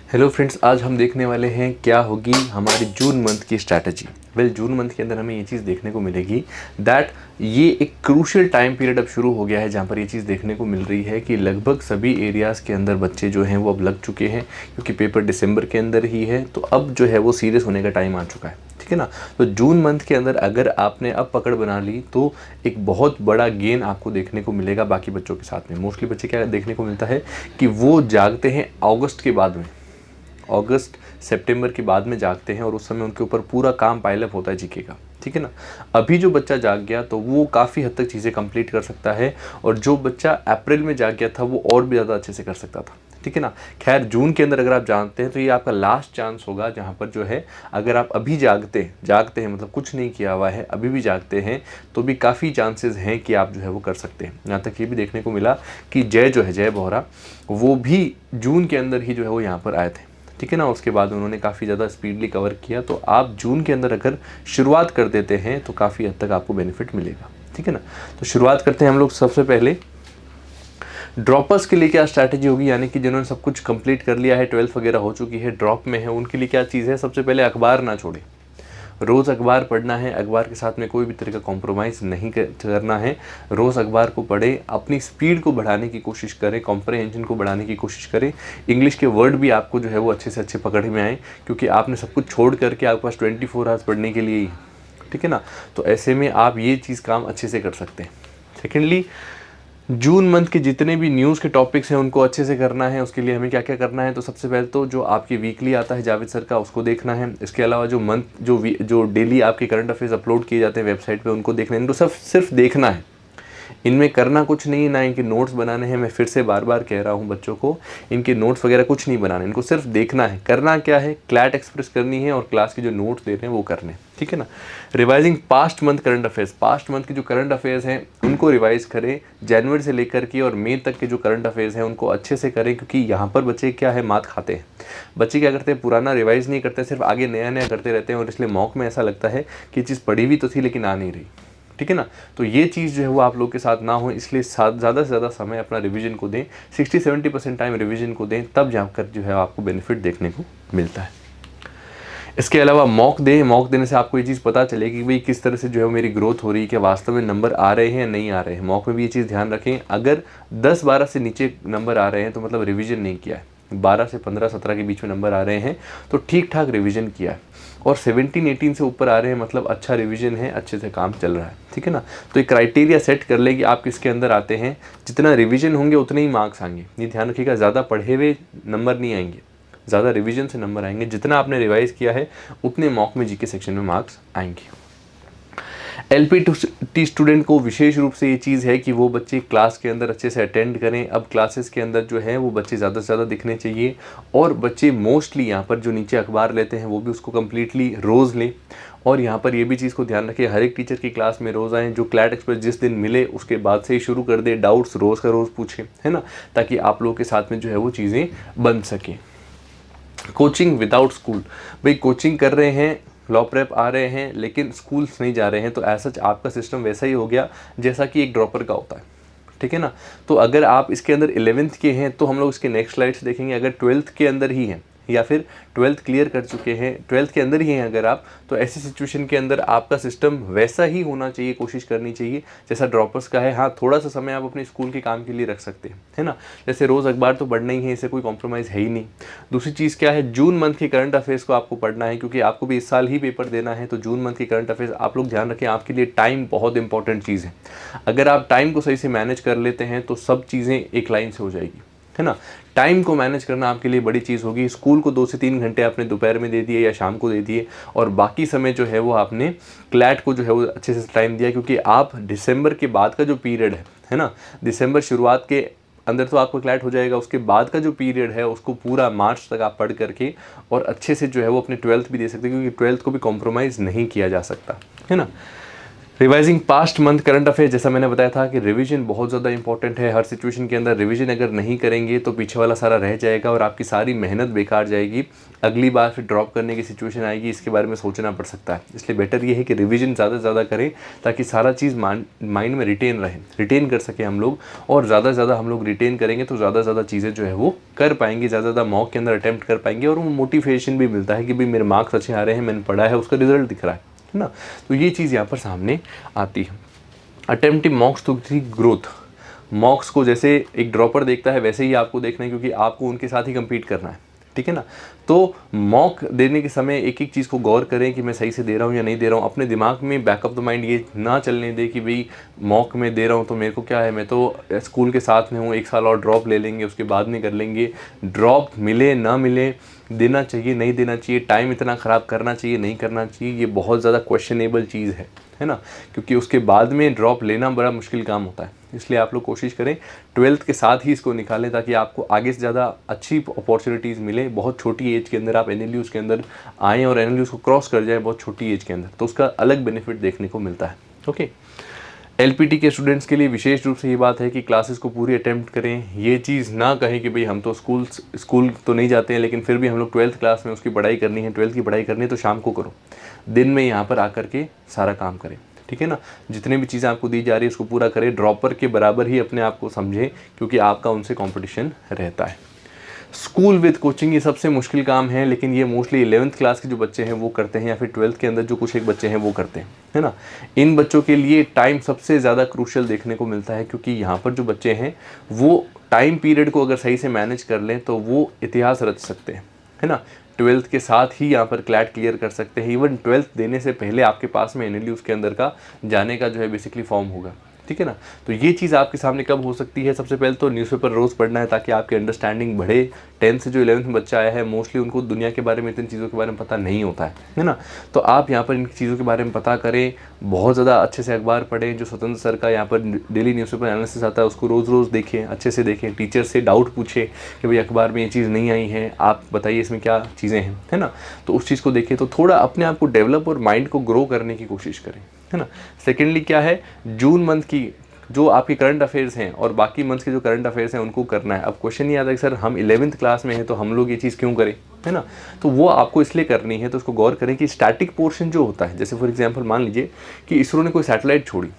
Hello friends, आज हम देखने वाले हैं क्या होगी हमारी जून मंथ की स्ट्रैटेजी। जून मंथ के अंदर हमें ये चीज़ देखने को मिलेगी दैट ये एक क्रूशियल टाइम पीरियड अब शुरू हो गया है, जहाँ पर ये चीज़ देखने को मिल रही है कि लगभग सभी एरियाज़ के अंदर बच्चे जो हैं वो अब लग चुके हैं, क्योंकि पेपर दिसंबर के अंदर ही है। तो अब जो है वो सीरियस होने का टाइम आ चुका है, ठीक है ना। तो जून मंथ के अंदर अगर आपने अब पकड़ बना ली तो एक बहुत बड़ा गेन आपको देखने को मिलेगा बाकी बच्चों के साथ में। मोस्टली बच्चे क्या देखने को मिलता है कि वो जागते हैं अगस्त के बाद में, अगस्त सितंबर के बाद में जागते हैं और उस समय उनके ऊपर पूरा काम पाइलअप होता है जीके का, ठीक है ना। अभी जो बच्चा जाग गया तो वो काफ़ी हद तक चीज़ें कंप्लीट कर सकता है, और जो बच्चा अप्रैल में जाग गया था वो और भी ज़्यादा अच्छे से कर सकता था, ठीक है ना। खैर, जून के अंदर अगर आप जानते हैं तो ये आपका लास्ट चांस होगा, जहाँ पर जो है अगर आप अभी जागते हैं मतलब कुछ नहीं किया हुआ है, अभी भी जागते हैं तो भी काफ़ी चांसेस हैं कि आप जो है वो कर सकते हैं। यहाँ तक ये भी देखने को मिला कि जय बोहरा वो भी जून के अंदर ही जो है वो यहाँ पर आए थे, ठीक है ना। उसके बाद उन्होंने काफ़ी ज़्यादा स्पीडली कवर किया। तो आप जून के अंदर अगर शुरुआत कर देते हैं तो काफ़ी हद तक आपको बेनिफिट मिलेगा, ठीक है ना। तो शुरुआत करते हैं हम लोग। सबसे पहले ड्रॉपर्स के लिए क्या स्ट्रैटेजी होगी, यानी कि जिन्होंने सब कुछ कंप्लीट कर लिया है, 12th वगैरह हो चुकी है, ड्रॉप में है, उनके लिए क्या चीज़ है। सबसे पहले अखबार ना छोड़ें, रोज़ अखबार पढ़ना है। अखबार के साथ में कोई भी तरह का कॉम्प्रोमाइज़ नहीं करना है। रोज़ अखबार को पढ़ें, अपनी स्पीड को बढ़ाने की कोशिश करें, कॉम्प्रहेंशन को बढ़ाने की कोशिश करें। इंग्लिश के वर्ड भी आपको जो है वो अच्छे से अच्छे पकड़ में आए, क्योंकि आपने सब कुछ छोड़ करके आपके पास 24 आवर्स पढ़ने के लिए ही, ठीक है ना। तो ऐसे में आप ये चीज़ काम अच्छे से कर सकते हैं। सेकेंडली, जून मंथ के जितने भी न्यूज़ के टॉपिक्स हैं उनको अच्छे से करना है। उसके लिए हमें क्या क्या करना है, तो सबसे पहले तो जो आपकी वीकली आता है जावेद सर का, उसको देखना है। इसके अलावा जो मंथ जो डेली आपके करंट अफेयर्स अपलोड किए जाते हैं वेबसाइट पे, उनको देखना है। इनको सब सिर्फ देखना है, इनमें करना कुछ नहीं, ना इनके नोट्स बनाने हैं। मैं फिर से बार बार कह रहा हूँ बच्चों को, इनके नोट्स वगैरह कुछ नहीं बनाने, इनको सिर्फ देखना है। करना क्या है, क्लैट एक्सप्रेस करनी है और क्लास के जो नोट्स दे रहे हैं वो करने, ठीक है ना। Revising past month current affairs, past month के जो करंट अफेयर्स हैं उनको रिवाइज करें। जनवरी से लेकर के और मई तक के जो करंट अफेयर्स हैं उनको अच्छे से करें, क्योंकि यहाँ पर बच्चे क्या है, मात खाते हैं। बच्चे क्या करते हैं, पुराना रिवाइज नहीं करते, सिर्फ आगे नया नया करते रहते हैं, और इसलिए मॉक में ऐसा लगता है कि चीज़ पढ़ी भी तो थी लेकिन आ नहीं रही, ठीक है ना। तो ये चीज़ जो है वो आप लोग के साथ ना हो, इसलिए ज़्यादा से ज़्यादा समय अपना रिवीजन को दें। 60-70% टाइम रिवीजन को दें, तब जाकर जो है आपको बेनिफिट देखने को मिलता है। इसके अलावा मॉक दें, मॉक देने से आपको ये चीज़ पता चलेगी कि भाई किस तरह से जो है मेरी ग्रोथ हो रही है, कि वास्तव में नंबर आ रहे हैं या नहीं आ रहे हैं। मॉक में भी ये चीज़ ध्यान रखें, अगर 10-12 से नीचे नंबर आ रहे हैं तो मतलब रिवीजन नहीं किया है। 12 से 15-17 के बीच में नंबर आ रहे हैं तो ठीक ठाक रिवीजन किया है, और 17-18 से ऊपर आ रहे हैं मतलब अच्छा रिवीजन है, अच्छे से काम चल रहा है, ठीक है ना। तो एक क्राइटेरिया सेट कर ले कि आप किसके अंदर आते हैं। जितना रिवीजन होंगे उतने ही मार्क्स आएंगे। ये ध्यान रखिएगा, ज़्यादा पढ़े हुए नंबर नहीं आएंगे, ज़्यादा रिवीजन से नंबर आएंगे। जितना आपने रिवाइज किया है उतने मॉक में जीके सेक्शन में मार्क्स आएंगे। एलपीटी स्टूडेंट को विशेष रूप से ये चीज़ है कि वो बच्चे क्लास के अंदर अच्छे से अटेंड करें। अब क्लासेस के अंदर जो है वो बच्चे ज़्यादा से ज़्यादा दिखने चाहिए, और बच्चे मोस्टली यहाँ पर जो नीचे अखबार लेते हैं वो भी उसको कम्प्लीटली रोज़ लें। और यहाँ पर ये भी चीज़ को ध्यान रखें, हर एक टीचर की क्लास में रोज़ आएँ। जो क्लैट एक्सप्रेस जिस दिन मिले उसके बाद से ही शुरू कर दे, डाउट्स रोज़ का रोज़ पूछें, है ना, ताकि आप लोगों के साथ में जो है वो चीज़ें बन सकें। कोचिंग विदाउट स्कूल, भाई कोचिंग कर रहे हैं, लॉ प्रेप आ रहे हैं लेकिन स्कूल्स नहीं जा रहे हैं, तो ऐसा आपका सिस्टम वैसा ही हो गया जैसा कि एक ड्रॉपर का होता है, ठीक है ना। तो अगर आप इसके अंदर 11th के हैं तो हम लोग इसके नेक्स्ट स्लाइड्स देखेंगे। अगर 12th के अंदर ही हैं या फिर 12th क्लियर कर चुके हैं, 12th के अंदर ही हैं अगर आप, तो ऐसी सिचुएशन के अंदर आपका सिस्टम वैसा ही होना चाहिए, कोशिश करनी चाहिए जैसा ड्रॉपर्स का है। हाँ, थोड़ा सा समय आप अपने स्कूल के काम के लिए रख सकते हैं, है ना। जैसे रोज़ अखबार तो पढ़ना ही है, इससे कोई कॉम्प्रोमाइज़ है ही नहीं। दूसरी चीज़ क्या है, जून मंथ के करंट अफेयर्स को आपको पढ़ना है, क्योंकि आपको भी इस साल ही पेपर देना है। तो जून मंथ के करंट अफेयर्स आप लोग ध्यान रखें, आपके लिए टाइम बहुत इंपॉर्टेंट चीज़ है। अगर आप टाइम को सही से मैनेज कर लेते हैं तो सब चीज़ें एक लाइन से हो जाएगी, है ना। टाइम को मैनेज करना आपके लिए बड़ी चीज़ होगी। स्कूल को 2 से 3 घंटे आपने दोपहर में दे दिए या शाम को दे दिए, और बाकी समय जो है वो आपने क्लैट को जो है वो अच्छे से टाइम दिया, क्योंकि आप दिसंबर के बाद का जो पीरियड है ना, दिसंबर शुरुआत के अंदर तो आपको क्लैट हो जाएगा, उसके बाद का जो पीरियड है उसको पूरा मार्च तक आप पढ़ करके और अच्छे से जो है वो अपने 12th भी दे सकते हैं, क्योंकि 12th को भी कॉम्प्रोमाइज़ नहीं किया जा सकता, है ना। Revising past month current affair, जैसा मैंने बताया था कि रिवीजन बहुत ज़्यादा इंपॉर्टेंट है हर सिचुएशन के अंदर। रिवीजन अगर नहीं करेंगे तो पीछे वाला सारा रह जाएगा और आपकी सारी मेहनत बेकार जाएगी। अगली बार फिर ड्रॉप करने की सिचुएशन आएगी, इसके बारे में सोचना पड़ सकता है। इसलिए बेटर ये है कि रिवीजन ज़्यादा से ज़्यादा करें ताकि सारा चीज़ माइंड में रिटेन कर सकें हम लोग। और ज़्यादा से ज़्यादा हम लोग रिटेन करेंगे तो ज़्यादा से ज़्यादा चीज़ें जो है वो कर पाएंगे, ज़्यादा से ज़्यादा मॉक के अंदर अटैम्प्ट कर पाएंगे। और वो मोटिवेशन भी मिलता है कि भाई मेरे मार्क्स अच्छे आ रहे हैं, मैंने पढ़ा है, उसका रिजल्ट दिख रहा है ना। तो ये चीज़ यहाँ पर सामने आती है। अटेम्प्टिंग मॉक्स टू थी ग्रोथ। मॉक्स को जैसे एक ड्रॉपर देखता है वैसे ही आपको देखना है, क्योंकि आपको उनके साथ ही compete करना है, ठीक है ना। तो मॉक देने के समय एक एक चीज़ को गौर करें कि मैं सही से दे रहा हूँ या नहीं दे रहा हूँ। अपने दिमाग में बैक ऑफ द माइंड ये ना चलने दे कि भाई मॉक में दे रहा हूँ तो मेरे को क्या है, मैं तो स्कूल के साथ में हूँ, 1 साल और ड्रॉप ले लेंगे, उसके बाद में कर लेंगे। ड्रॉप मिले ना मिले, देना चाहिए नहीं देना चाहिए, टाइम इतना ख़राब करना चाहिए नहीं करना चाहिए, ये बहुत ज़्यादा क्वेश्चनेबल चीज़ है ना। क्योंकि उसके बाद में ड्रॉप लेना बड़ा मुश्किल काम होता है। इसलिए आप लोग कोशिश करें 12th के साथ ही इसको निकालें ताकि आपको आगे से ज़्यादा अच्छी अपॉर्चुनिटीज़ मिले। बहुत छोटी एज के अंदर आप एनएलयूज़ के अंदर आएँ और एनएलयूज़ को क्रॉस कर जाए बहुत छोटी एज के अंदर, तो उसका अलग बेनिफिट देखने को मिलता है। ओके, एलपीटी के स्टूडेंट्स के लिए विशेष रूप से ये बात है कि क्लासेस को पूरी अटेम्प्ट करें। ये चीज़ ना कहें कि भाई हम तो स्कूल तो नहीं जाते हैं लेकिन फिर भी हम लोग 12th क्लास में उसकी पढ़ाई करनी है, 12th की पढ़ाई करनी है तो शाम को करो, दिन में यहाँ पर आकर के सारा काम करें, ठीक है ना। जितने भी चीज़ें आपको दी जा रही है उसको पूरा करें, ड्रॉपर के बराबर ही अपने आप को समझें क्योंकि आपका उनसे कॉम्पिटिशन रहता है। स्कूल विद कोचिंग ये सबसे मुश्किल काम है, लेकिन ये मोस्टली 11th क्लास के जो बच्चे हैं वो करते हैं या फिर 12th के अंदर जो कुछ एक बच्चे हैं वो करते हैं, है ना। इन बच्चों के लिए टाइम सबसे ज़्यादा क्रूशियल देखने को मिलता है क्योंकि यहाँ पर जो बच्चे हैं वो टाइम पीरियड को अगर सही से मैनेज कर लें तो वो इतिहास रच सकते हैं, है ना। 12th के साथ ही यहाँ पर क्लैट क्लियर कर सकते हैं। इवन 12th देने से पहले आपके पास में एनएलयू उसके अंदर का जाने का जो है बेसिकली फॉर्म होगा, ठीक है ना। तो ये चीज़ आपके सामने कब हो सकती है, सबसे पहले तो न्यूज़पेपर रोज़ पढ़ना है ताकि आपकी अंडरस्टैंडिंग बढ़े। 10th से जो 11th में बच्चा आया है मोस्टली उनको दुनिया के बारे में इतनी चीज़ों के बारे में पता नहीं होता है ना। तो आप यहाँ पर इन चीज़ों के बारे में पता करें, बहुत ज़्यादा अच्छे से अखबार पढ़ें। जो स्वतंत्र सर का यहाँ पर डेली न्यूज़पेपर एनालिसिस आता है उसको रोज़ रोज़ देखें, अच्छे से देखें। टीचर से डाउट पूछें कि भाई अखबार में ये चीज़ नहीं आई है, आप बताइए इसमें क्या चीज़ें हैं, है ना। तो उस चीज़ को देखें तो थोड़ा अपने आप को डेवलप और माइंड को ग्रो करने की कोशिश करें, है ना। सेकेंडली क्या है, जून मंथ की जो आपके करंट अफेयर्स हैं और बाकी मंथ्स के जो करंट अफेयर्स हैं उनको करना है। अब क्वेश्चन ये आता है कि सर हम 11th क्लास में हैं तो हम लोग ये चीज़ क्यों करें, है ना। तो वो आपको इसलिए करनी है, तो उसको गौर करें कि स्टैटिक पोर्शन जो होता है, जैसे फॉर एग्जांपल मान लीजिए कि इसरो ने कोई सैटेलाइट छोड़ी,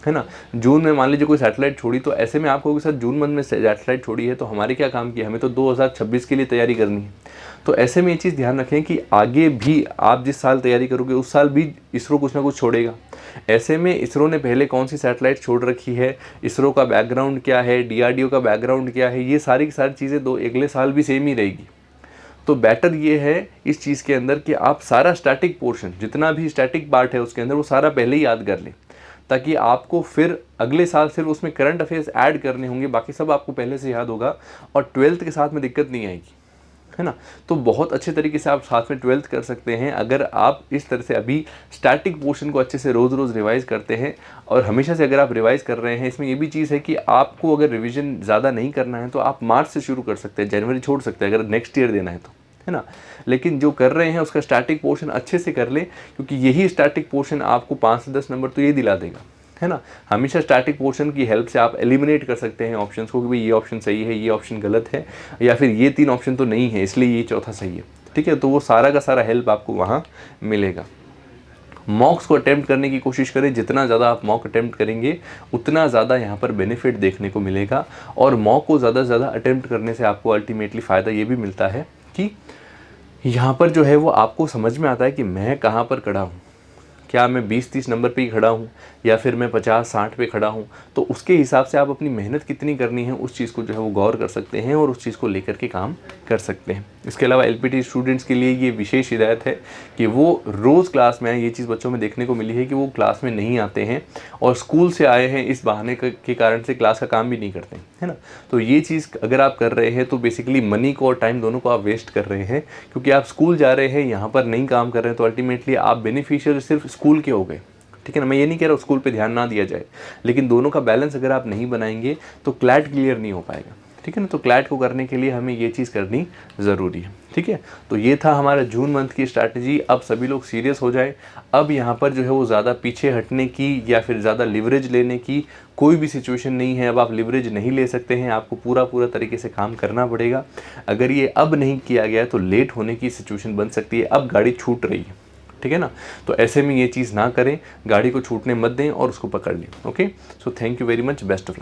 है ना, जून में मान लीजिए कोई सैटेलाइट छोड़ी, तो ऐसे में आप कहोगे सर जून मंथ में सैटेलाइट छोड़ी है तो हमारे क्या काम किया, हमें तो 2026 के लिए तैयारी करनी है। तो ऐसे में ये चीज़ ध्यान रखें कि आगे भी आप जिस साल तैयारी करोगे उस साल भी इसरो कुछ ना कुछ छोड़ेगा। ऐसे में इसरो ने पहले कौन सी सैटेलाइट छोड़ रखी है, इसरो का बैकग्राउंड क्या है, डीआरडीओ का बैकग्राउंड क्या है, ये सारी की सारी चीज़ें अगले साल भी सेम ही रहेगी। तो बेटर ये है इस चीज़ के अंदर कि आप सारा स्टैटिक पोर्शन, जितना भी स्टैटिक पार्ट है उसके अंदर, वो सारा पहले ही याद कर लें ताकि आपको फिर अगले साल सिर्फ उसमें करंट अफेयर्स ऐड करने होंगे, बाकी सब आपको पहले से याद होगा और 12th के साथ में दिक्कत नहीं आएगी, है ना। तो बहुत अच्छे तरीके से आप साथ में 12th कर सकते हैं अगर आप इस तरह से अभी स्टैटिक पोर्शन को अच्छे से रोज़ रोज़ रिवाइज़ करते हैं। और हमेशा से अगर आप रिवाइज़ कर रहे हैं, इसमें ये भी चीज़ है कि आपको अगर रिवीजन ज़्यादा नहीं करना है तो आप मार्च से शुरू कर सकते हैं, जनवरी छोड़ सकते हैं अगर नेक्स्ट ईयर देना है तो, है ना। लेकिन जो कर रहे हैं उसका स्टैटिक पोर्शन अच्छे से कर लें क्योंकि यही स्टैटिक पोर्शन आपको 5 से 10 नंबर तो ये दिला देगा, है ना। हमेशा स्टैटिक पोर्शन की हेल्प से आप एलिमिनेट कर सकते हैं ऑप्शंस को कि भाई ये ऑप्शन सही है, ये ऑप्शन गलत है, या फिर ये 3 ऑप्शन तो नहीं है इसलिए ये चौथा सही है, ठीक है। तो वो सारा का सारा हेल्प आपको वहाँ मिलेगा। मॉक्स को अटेम्प्ट करने की कोशिश करें, जितना ज़्यादा आप मॉक अटेम्प्ट करेंगे उतना ज़्यादा यहाँ पर बेनिफिट देखने को मिलेगा। और मॉक को ज़्यादा से ज़्यादा अटेम्प्ट करने से आपको अल्टीमेटली फ़ायदा ये भी मिलता है कि यहाँ पर जो है वो आपको समझ में आता है कि मैं कहाँ पर खड़ा हूँ, क्या मैं 20-30 नंबर पे ही खड़ा हूँ या फिर मैं 50-60 पे खड़ा हूँ। तो उसके हिसाब से आप अपनी मेहनत कितनी करनी है उस चीज़ को जो है वो गौर कर सकते हैं और उस चीज़ को लेकर के काम कर सकते हैं। इसके अलावा एलपीटी स्टूडेंट्स के लिए ये विशेष हिदायत है कि वो रोज़ क्लास में आए। ये चीज़ बच्चों में देखने को मिली है कि वो क्लास में नहीं आते हैं और स्कूल से आए हैं इस बहाने के कारण से क्लास का काम भी नहीं करते, है ना। तो ये चीज़ अगर आप कर रहे हैं तो बेसिकली मनी को और टाइम दोनों को आप वेस्ट कर रहे हैं क्योंकि आप स्कूल जा रहे हैं, यहाँ पर नहीं काम कर रहे हैं। तो अल्टीमेटली आप बेनिफिशियल सिर्फ स्कूल के हो गए, ठीक है ना। मैं ये नहीं कह रहा स्कूल पे ध्यान ना दिया जाए, लेकिन दोनों का बैलेंस अगर आप नहीं बनाएंगे तो क्लैट क्लियर नहीं हो पाएगा, ठीक है ना। तो क्लैट को करने के लिए हमें ये चीज़ करनी ज़रूरी है, ठीक है। तो ये था हमारा जून मंथ की स्ट्रैटेजी। अब सभी लोग सीरियस हो जाए। अब यहाँ पर जो है वो ज़्यादा पीछे हटने की या फिर ज़्यादा लिवरेज लेने की कोई भी सिचुएशन नहीं है। अब आप लिवरेज नहीं ले सकते हैं, आपको पूरा तरीके से काम करना पड़ेगा। अगर ये अब नहीं किया गया तो लेट होने की सिचुएशन बन सकती है। अब गाड़ी छूट रही है, ठीक है ना। तो ऐसे में ये चीज़ ना करें, गाड़ी को छूटने मत दें और उसको पकड़ लें। Okay, so thank you very much, best of luck.